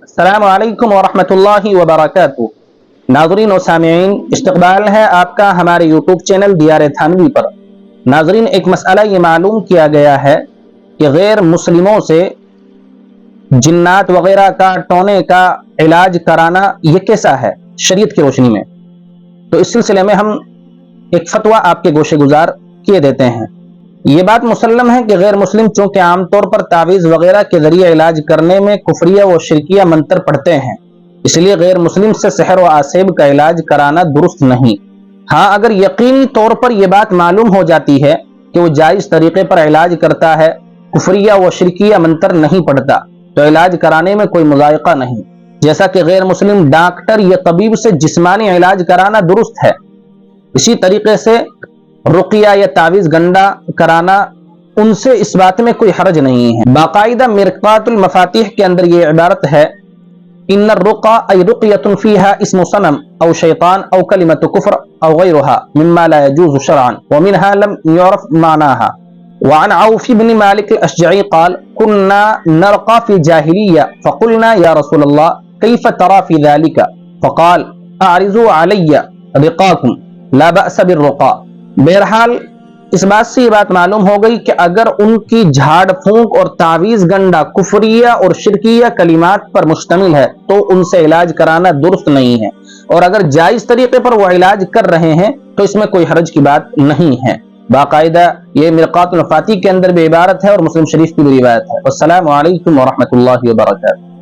السلام علیکم ورحمۃ اللہ وبرکاتہ۔ ناظرین و سامعین، استقبال ہے آپ کا ہمارے یوٹیوب چینل دیار تھانوی پر۔ ناظرین، ایک مسئلہ یہ معلوم کیا گیا ہے کہ غیر مسلموں سے جنات وغیرہ کا ٹونے کا علاج کرانا یہ کیسا ہے شریعت کی روشنی میں؟ تو اس سلسلے میں ہم ایک فتویٰ آپ کے گوشے گزار کیے دیتے ہیں۔ یہ بات مسلم ہے کہ غیر مسلم چونکہ عام طور پر تعویذ وغیرہ کے ذریعے علاج کرنے میں کفریہ و شرکیہ منتر پڑھتے ہیں، اس لیے غیر مسلم سے سحر و آسیب کا علاج کرانا درست نہیں۔ ہاں، اگر یقینی طور پر یہ بات معلوم ہو جاتی ہے کہ وہ جائز طریقے پر علاج کرتا ہے، کفریہ و شرکیہ منتر نہیں پڑھتا، تو علاج کرانے میں کوئی مضائقہ نہیں، جیسا کہ غیر مسلم ڈاکٹر یا طبیب سے جسمانی علاج کرانا درست ہے۔ اسی طریقے سے رقیہ یا تعویذ گنڈا کرانا ان سے اس بات میں کوئی حرج نہیں ہے۔ باقاعدہ مرقات المفاتیح کے اندر یہ عبارت ہے: ان الرقى ای رقیۃ فیہا اسم صنم او شیطان او کلمۃ کفر او غیرها مما لا يجوز شرعا ومنها لم يعرف معناها۔ وعن عوف بن مالک الاشجعی قال كنا نرقى في الجاہلیہ فقلنا یا رسول اللہ کیف ترى في ذلك فقال اعرضوا علی رقاکم لا بأس بالرقى۔ بہرحال اس بات سے یہ بات معلوم ہو گئی کہ اگر ان کی جھاڑ پھونک اور تعویذ گنڈا کفریہ اور شرکیہ کلمات پر مشتمل ہے تو ان سے علاج کرانا درست نہیں ہے، اور اگر جائز طریقے پر وہ علاج کر رہے ہیں تو اس میں کوئی حرج کی بات نہیں ہے۔ باقاعدہ یہ مرقات المفاتیح کے اندر بھی عبارت ہے اور مسلم شریف کی بھی روایت ہے۔ السلام علیکم ورحمۃ اللہ وبرکاتہ۔